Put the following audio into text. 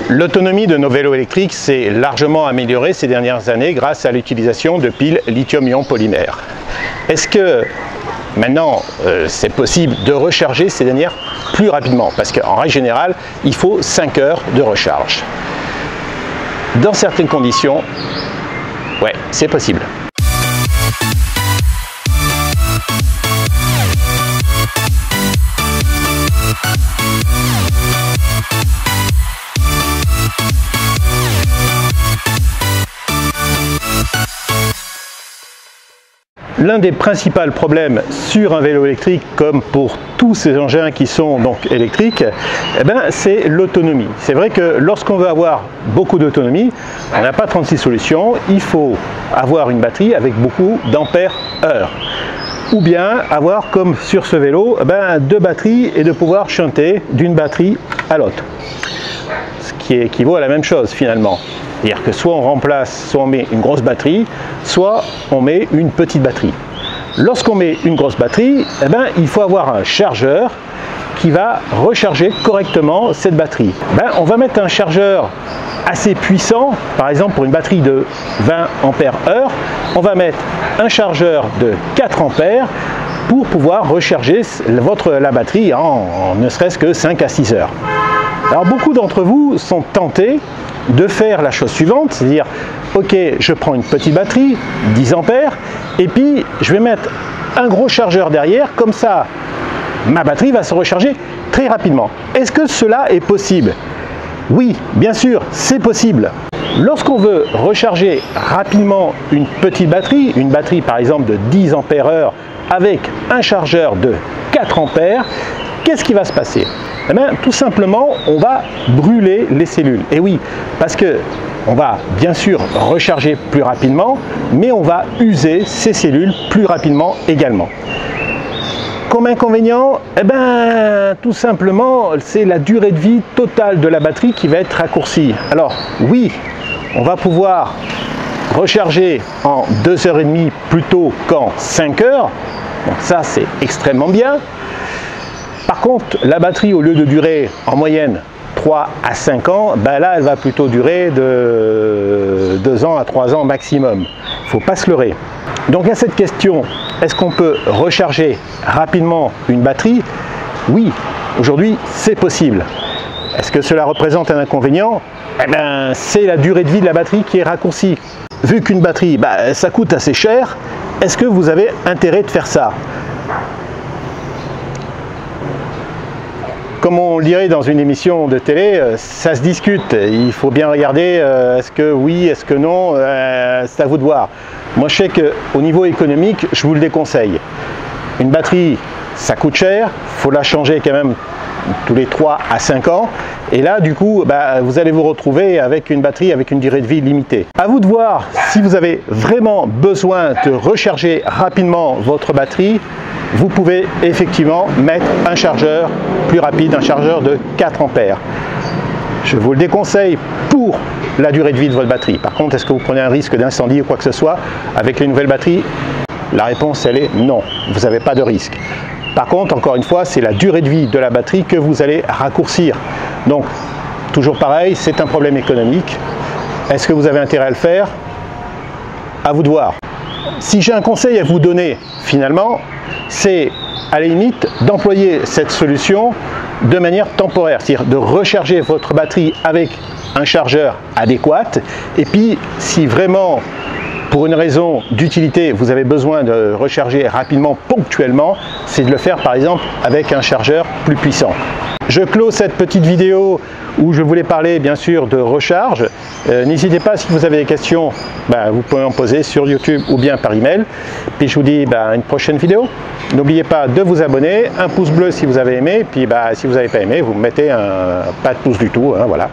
L'autonomie de nos vélos électriques s'est largement améliorée ces dernières années grâce à l'utilisation de piles lithium-ion polymère. Est-ce que maintenant c'est possible de recharger ces dernières plus rapidement? Parce qu'en règle générale, il faut 5 heures de recharge. Dans certaines conditions, ouais, c'est possible. L'un des principaux problèmes sur un vélo électrique, comme pour tous ces engins qui sont donc électriques, c'est l'autonomie. C'est vrai que lorsqu'on veut avoir beaucoup d'autonomie, on n'a pas 36 solutions, il faut avoir une batterie avec beaucoup d'ampères-heure. Ou bien avoir, comme sur ce vélo, deux batteries et de pouvoir shunter d'une batterie à l'autre. Ce qui équivaut à la même chose finalement. C'est-à-dire que soit on remplace, soit on met une grosse batterie, soit on met une petite batterie. Lorsqu'on met une grosse batterie, il faut avoir un chargeur qui va recharger correctement cette batterie. On va mettre un chargeur assez puissant, par exemple pour une batterie de 20 ampères heure, on va mettre un chargeur de 4 ampères pour pouvoir recharger la batterie en ne serait-ce que 5 à 6 heures. Alors beaucoup d'entre vous sont tentés de faire la chose suivante, c'est-à-dire ok, je prends une petite batterie, 10 ampères, et puis je vais mettre un gros chargeur derrière, comme ça ma batterie va se recharger très rapidement. Est-ce que cela est possible? Oui, bien sûr, c'est possible. Lorsqu'on veut recharger rapidement une petite batterie, une batterie par exemple de 10 ampères heure avec un chargeur de 4 ampères, qu'est-ce qui va se passer? Tout simplement, on va brûler les cellules. Et oui, parce que on va bien sûr recharger plus rapidement, mais on va user ces cellules plus rapidement également. Comme inconvénient, tout simplement, c'est la durée de vie totale de la batterie qui va être raccourcie. Alors oui, on va pouvoir recharger en 2h30 plutôt qu'en 5 heures. Donc ça, c'est extrêmement bien. Par contre, la batterie, au lieu de durer en moyenne 3 à 5 ans, là, elle va plutôt durer de 2 ans à 3 ans maximum. Il ne faut pas se leurrer. Donc à cette question, est-ce qu'on peut recharger rapidement une batterie? Oui, aujourd'hui, c'est possible. Est-ce que cela représente un inconvénient? C'est la durée de vie de la batterie qui est raccourcie. Vu qu'une batterie, ça coûte assez cher, est-ce que vous avez intérêt de faire ça? Comme on le dirait dans une émission de télé, ça se discute. Il faut bien regarder, est-ce que oui, est-ce que non, c'est à vous de voir. Moi je sais qu'au niveau économique, je vous le déconseille. Une batterie, ça coûte cher, il faut la changer quand même tous les 3 à 5 ans. Et là, du coup, vous allez vous retrouver avec une batterie avec une durée de vie limitée. À vous de voir si vous avez vraiment besoin de recharger rapidement votre batterie. Vous pouvez effectivement mettre un chargeur plus rapide, un chargeur de 4 ampères. Je vous le déconseille pour la durée de vie de votre batterie. Par contre, est-ce que vous prenez un risque d'incendie ou quoi que ce soit avec les nouvelles batteries? La réponse, elle est non. Vous n'avez pas de risque. Par contre, encore une fois, c'est la durée de vie de la batterie que vous allez raccourcir. Donc, toujours pareil, c'est un problème économique. Est-ce que vous avez intérêt à le faire? À vous de voir. Si j'ai un conseil à vous donner, finalement, c'est à la limite d'employer cette solution de manière temporaire, c'est-à-dire de recharger votre batterie avec un chargeur adéquat. Et puis, si vraiment, pour une raison d'utilité, vous avez besoin de recharger rapidement, ponctuellement, c'est de le faire par exemple avec un chargeur plus puissant. Je clôt cette petite vidéo où je voulais parler bien sûr de recharge. N'hésitez pas, si vous avez des questions, vous pouvez en poser sur YouTube ou bien par email. Puis je vous dis à une prochaine vidéo. N'oubliez pas de vous abonner, un pouce bleu si vous avez aimé, puis si vous n'avez pas aimé, vous mettez pas de pouce du tout, voilà.